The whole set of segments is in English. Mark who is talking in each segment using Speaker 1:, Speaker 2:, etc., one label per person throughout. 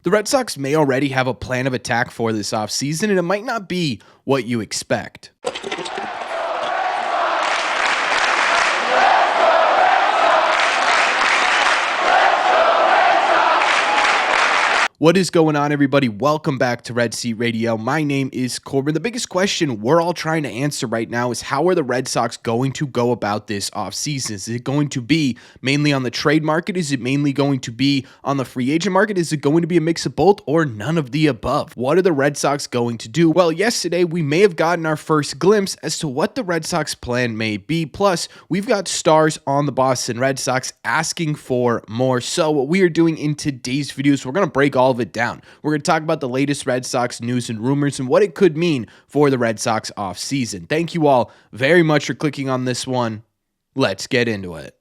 Speaker 1: The Red Sox may already have a plan of attack for this offseason, and it might not be what you expect. What is going on, everybody? Welcome back to Red Seat Radio. My name is Corbin. The biggest question we're all trying to answer right now is how are the Red Sox going to go about this offseason? Is it going to be mainly on the trade market? Is it mainly going to be on the free agent market? Is it going to be a mix of both or none of the above? What are the Red Sox going to do? Well, yesterday we may have gotten our first glimpse as to what the Red Sox plan may be. Plus, we've got stars on the Boston Red Sox asking for more. So what we are doing in today's video is we're going to break all of it down. We're going to talk about the latest Red Sox news and rumors and what it could mean for the Red Sox offseason. Thank you all very much for clicking on this one. Let's get into it.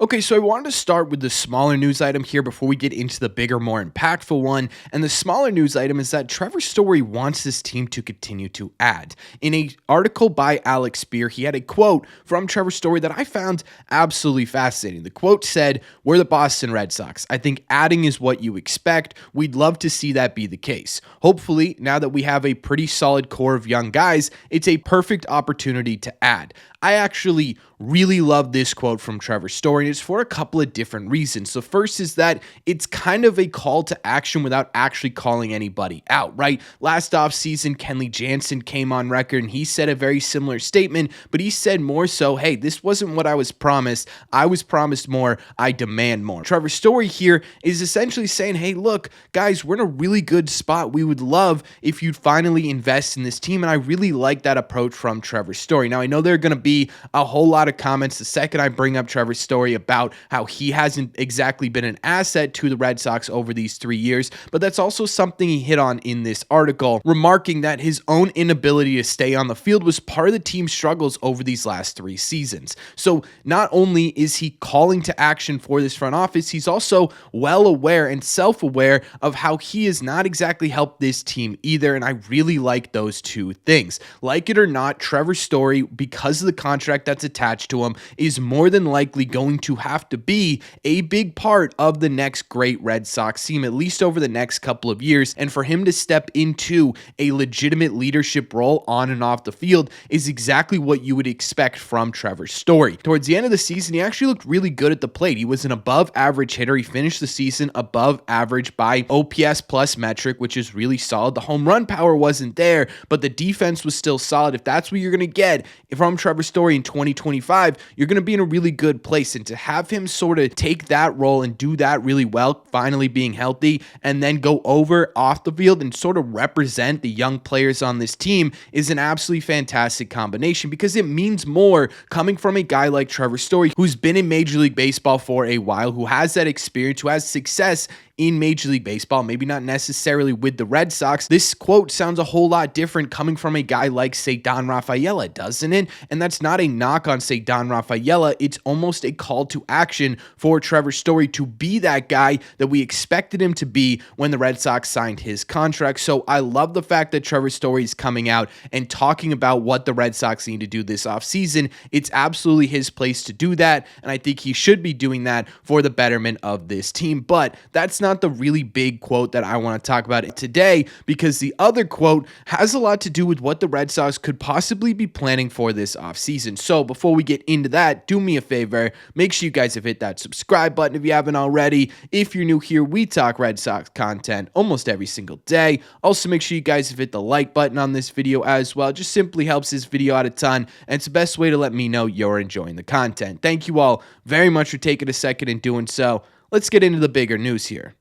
Speaker 1: Okay, so I wanted to start with the smaller news item here before we get into the bigger, more impactful one. And the smaller news item is that Trevor Story wants this team to continue to add. In an article by Alex Spear, he had a quote from Trevor Story that I found absolutely fascinating. The quote said, "We're the Boston Red Sox. I think adding is what you expect. We'd love to see that be the case. Hopefully, now that we have a pretty solid core of young guys, it's a perfect opportunity to add." I actually really love this quote from Trevor Story, and it's for a couple of different reasons. The first is that it's kind of a call to action without actually calling anybody out, right? Last offseason, Kenley Jansen came on record, and he said a very similar statement, but he said more so, hey, this wasn't what I was promised. I was promised more. I demand more. Trevor Story here is essentially saying, hey, look, guys, we're in a really good spot. We would love if you'd finally invest in this team, and I really like that approach from Trevor Story. Now, I know there are going to be a whole lot of comments the second I bring up Trevor Story about how he hasn't exactly been an asset to the Red Sox over these 3 years, but that's also something he hit on in this article, remarking that his own inability to stay on the field was part of the team's struggles over these last 3 seasons. So not only is he calling to action for this front office, he's also well aware and self-aware of how he has not exactly helped this team either, and I really like those two things. Like it or not, Trevor Story, because of the contract that's attached to him, is more than likely going to have to be a big part of the next great Red Sox team, at least over the next couple of years. And for him to step into a legitimate leadership role on and off the field is exactly what you would expect from Trevor Story. Towards the end of the season, he actually looked really good at the plate. He was an above average hitter. He finished the season above average by OPS plus metric, which is really solid. The home run power wasn't there, but the defense was still solid. If that's what you're going to get from Trevor Story in 2025, you're going to be in a really good place. And to have him sort of take that role and do that really well, finally being healthy, and then go over off the field and sort of represent the young players on this team is an absolutely fantastic combination, because it means more coming from a guy like Trevor Story, who's been in Major League Baseball for a while, who has that experience, who has success in Major League Baseball, maybe not necessarily with the Red Sox. This quote sounds a whole lot different coming from a guy like, say, Don Rafaela, doesn't it? And that's not a knock on, say, Don Rafaela. It's almost a call to action for Trevor Story to be that guy that we expected him to be when the Red Sox signed his contract. So I love the fact that Trevor Story is coming out and talking about what the Red Sox need to do this offseason. It's absolutely his place to do that, and I think he should be doing that for the betterment of this team. But that's not the really big quote that I want to talk about today, because the other quote has a lot to do with what the Red Sox could possibly be planning for this offseason. So before we get into that, do me a favor, make sure you guys have hit that subscribe button if you haven't already. If you're new here, we talk Red Sox content almost every single day. Also, make sure you guys have hit the like button on this video as well. It just simply helps this video out a ton, and it's the best way to let me know you're enjoying the content. Thank you all very much for taking a second and doing so. Let's get into the bigger news here.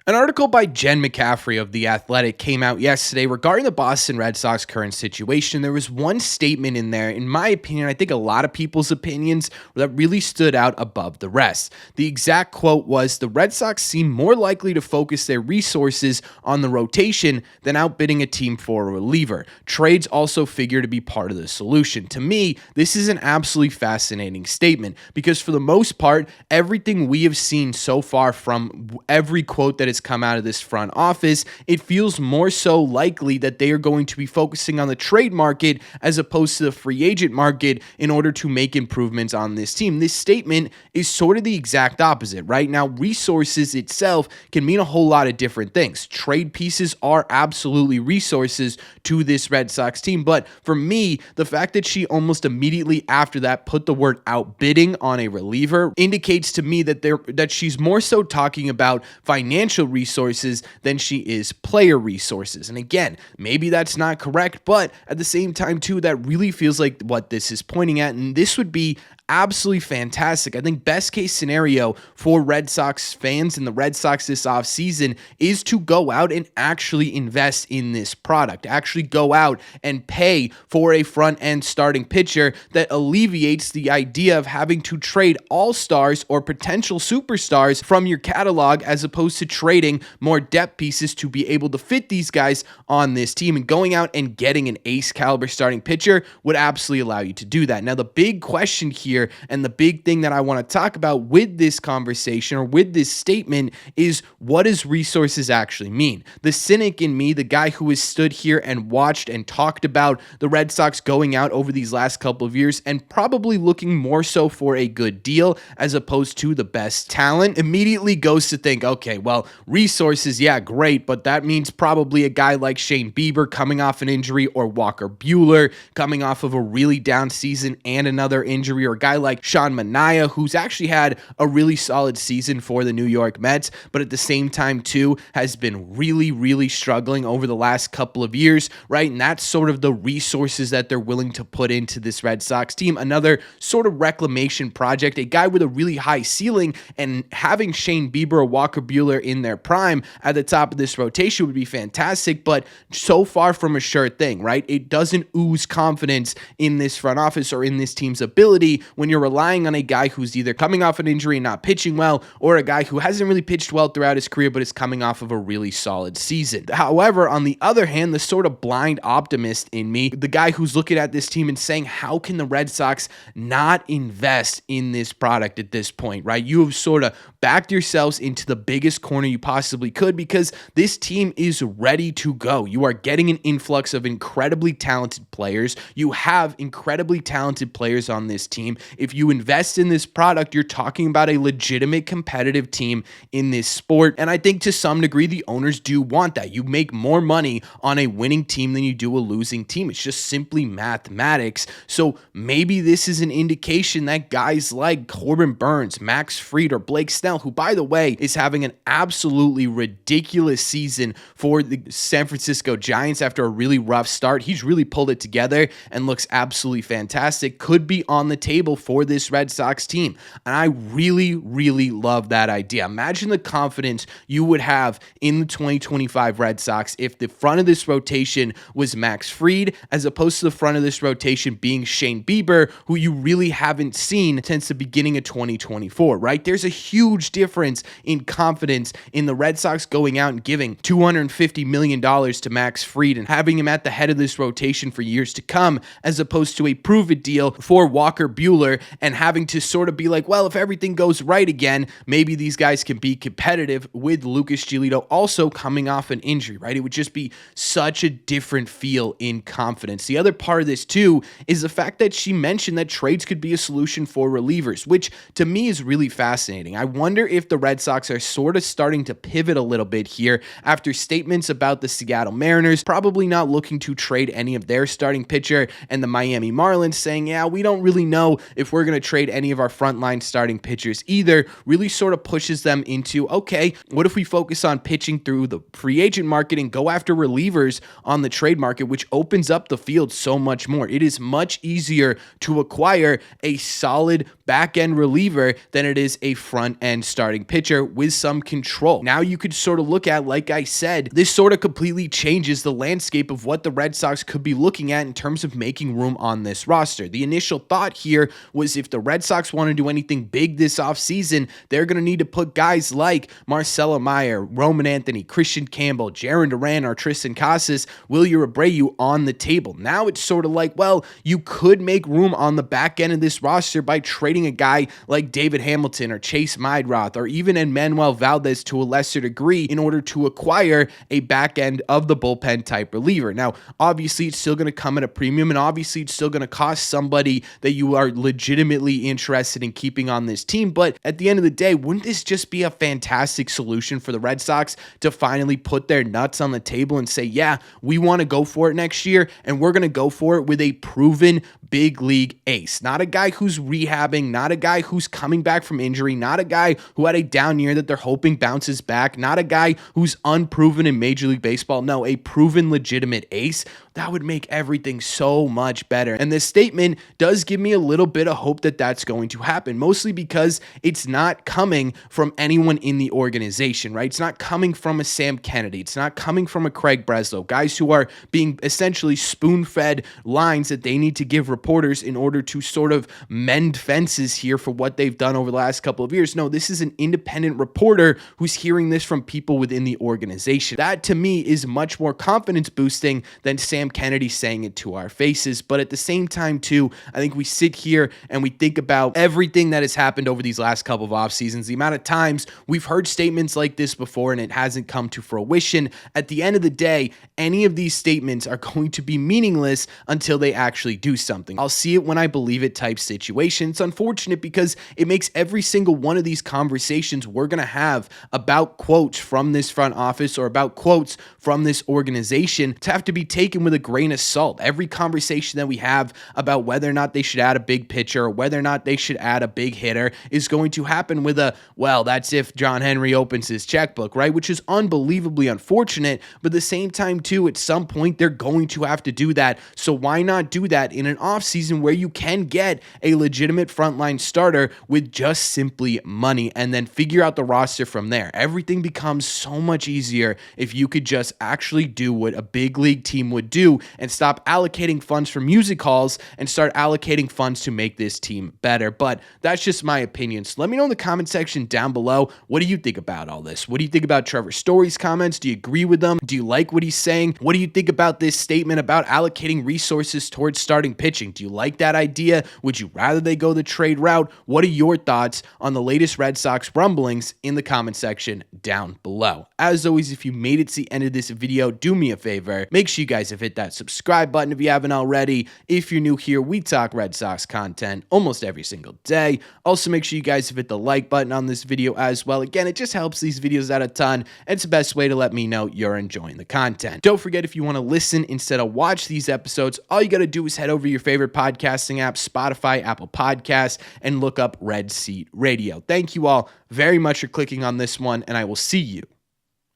Speaker 1: An article by Jen McCaffrey of The Athletic came out yesterday regarding the Boston Red Sox current situation. There was one statement in there, in my opinion, I think a lot of people's opinions, that really stood out above the rest. The exact quote was, "The Red Sox seem more likely to focus their resources on the rotation than outbidding a team for a reliever. Trades also figure to be part of the solution." To me, this is an absolutely fascinating statement, because for the most part, everything we have seen so far from every quote that has has come out of this front office, it feels more so likely that they are going to be focusing on the trade market as opposed to the free agent market in order to make improvements on this team. This statement is sort of the exact opposite, right? Now, resources itself can mean a whole lot of different things. Trade pieces are absolutely resources to this Red Sox team, but for me, the fact that she almost immediately after that put the word outbidding on a reliever indicates to me that she's more so talking about financial resources than she is player resources. And again, maybe that's not correct, but at the same time too, that really feels like what this is pointing at, and this would be absolutely fantastic. I think best case scenario for Red Sox fans and the Red Sox this offseason is to go out and actually invest in this product, actually go out and pay for a front end starting pitcher that alleviates the idea of having to trade all-stars or potential superstars from your catalog as opposed to trading more depth pieces to be able to fit these guys on this team, and going out and getting an ace caliber starting pitcher would absolutely allow you to do that. Now, the big question here and the big thing that I want to talk about with this conversation or with this statement is, what does resources actually mean? The cynic in me, the guy who has stood here and watched and talked about the Red Sox going out over these last couple of years and probably looking more so for a good deal as opposed to the best talent, immediately goes to think, okay, well, resources, yeah, great, but that means probably a guy like Shane Bieber coming off an injury, or Walker Buehler coming off of a really down season and another injury, or a guy like Sean Manaea, who's actually had a really solid season for the New York Mets, but at the same time too has been really struggling over the last couple of years, right? And that's sort of the resources that they're willing to put into this Red Sox team. Another sort of reclamation project, a guy with a really high ceiling, and having Shane Bieber or Walker Buehler in their prime at the top of this rotation would be fantastic, but so far from a sure thing, right? It doesn't ooze confidence in this front office or in this team's ability when you're relying on a guy who's either coming off an injury and not pitching well, or a guy who hasn't really pitched well throughout his career but is coming off of a really solid season. However, on the other hand, the sort of blind optimist in me, the guy who's looking at this team and saying, how can the Red Sox not invest in this product at this point, right? You have sort of backed yourselves into the biggest corner you possibly could, because this team is ready to go. You are getting an influx of incredibly talented players. You have incredibly talented players on this team. If you invest in this product, you're talking about a legitimate competitive team in this sport. And I think to some degree, the owners do want that. You make more money on a winning team than you do a losing team. It's just simply mathematics. So maybe this is an indication that guys like Corbin Burnes, Max Fried, or Blake Snell, who, by the way, is having an absolutely ridiculous season for the San Francisco Giants after a really rough start. He's really pulled it together and looks absolutely fantastic. Could be on the table for this Red Sox team. And I really love that idea. Imagine the confidence you would have in the 2025 Red Sox if the front of this rotation was Max Fried, as opposed to the front of this rotation being Shane Bieber, who you really haven't seen since the beginning of 2024, right? There's a huge difference in confidence in the Red Sox going out and giving $250 million to Max Fried and having him at the head of this rotation for years to come, as opposed to a prove-it deal for Walker Buehler and having to sort of be like, well, if everything goes right again, maybe these guys can be competitive, with Lucas Giolito also coming off an injury, right? It would just be such a different feel in confidence. The other part of this too is the fact that she mentioned that trades could be a solution for relievers, which to me is really fascinating. I wonder if the Red Sox are sort of starting to pivot a little bit here after statements about the Seattle Mariners probably not looking to trade any of their starting pitcher, and the Miami Marlins saying, yeah, we don't really know if we're going to trade any of our frontline starting pitchers either, really sort of pushes them into, okay, what if we focus on pitching through the free agent market and go after relievers on the trade market, which opens up the field so much more. It is much easier to acquire a solid back-end reliever than it is a front-end starting pitcher with some control. Now you could sort of look at, like I said, this sort of completely changes the landscape of what the Red Sox could be looking at in terms of making room on this roster. The initial thought here was if the Red Sox want to do anything big this offseason, they're going to need to put guys like Marcelo Meyer, Roman Anthony, Christian Campbell, Jarren Duran, or Tristan Casas, Wilyer Abreu on the table. Now it's sort of like, well, you could make room on the back end of this roster by trading a guy like David Hamilton or Chase Meidroth or even Emmanuel Valdez to a lesser degree in order to acquire a back end of the bullpen type reliever. Now, obviously, it's still going to come at a premium, and obviously, it's still going to cost somebody that you are legitimately interested in keeping on this team. But at the end of the day, wouldn't this just be a fantastic solution for the Red Sox to finally put their nuts on the table and say, yeah, we want to go for it next year, and we're going to go for it with a proven big league ace, not a guy who's rehabbing, not a guy who's coming back from injury, not a guy who had a down year that they're hoping bounces back, not a guy who's unproven in Major League Baseball. No, a proven legitimate ace. That would make everything so much better. And this statement does give me a little bit of hope that that's going to happen, mostly because it's not coming from anyone in the organization, right? It's not coming from a Sam Kennedy. It's not coming from a Craig Breslow, guys who are being essentially spoon-fed lines that they need to give reporters in order to sort of mend fences here for what they've done over the last couple of years. No, this is an independent reporter who's hearing this from people within the organization. That to me is much more confidence boosting than Sam Kennedy saying it to our faces. But at the same time too, I think we sit here and we think about everything that has happened over these last couple of off seasons, the amount of times we've heard statements like this before and it hasn't come to fruition. At the end of the day, any of these statements are going to be meaningless until they actually do something. I'll see it when I believe it type situation. It's unfortunate because it makes every single one of these conversations we're going to have about quotes from this front office or about quotes from this organization to have to be taken with a grain of salt. Every conversation that we have about whether or not they should add a big pitcher or whether or not they should add a big hitter is going to happen with a, well, that's if John Henry opens his checkbook, right? Which is unbelievably unfortunate, but at the same time too, at some point they're going to have to do that. So why not do that in an offseason where you can get a legitimate frontline starter with just simply money and then figure out the roster from there? Everything becomes so much easier if you could just actually do what a big league team would do and stop allocating funds for music halls and start allocating funds to make this team better. But that's just my opinion. So let me know in the comment section down below, what do you think about all this? What do you think about Trevor Story's comments? Do you agree with them? Do you like what he's saying? What do you think about this statement about allocating resources towards starting pitching? Do you like that idea? Would you rather they go the trade route? What are your thoughts on the latest Red Sox rumblings in the comment section down below? As always, if you made it to the end of this video, do me a favor. Make sure you guys have hit that subscribe button if you haven't already. If you're new here, we talk Red Sox content almost every single day. Also, make sure you guys have hit the like button on this video as well. Again, it just helps these videos out a ton. It's the best way to let me know you're enjoying the content. Don't forget, if you want to listen instead of watch these episodes, all you got to do is head over to your favorite podcasting app, Spotify, Apple Podcasts, and look up Red Seat Radio. Thank you all very much for clicking on this one, and I will see you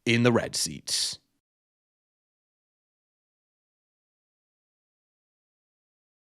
Speaker 1: in the Red Seats.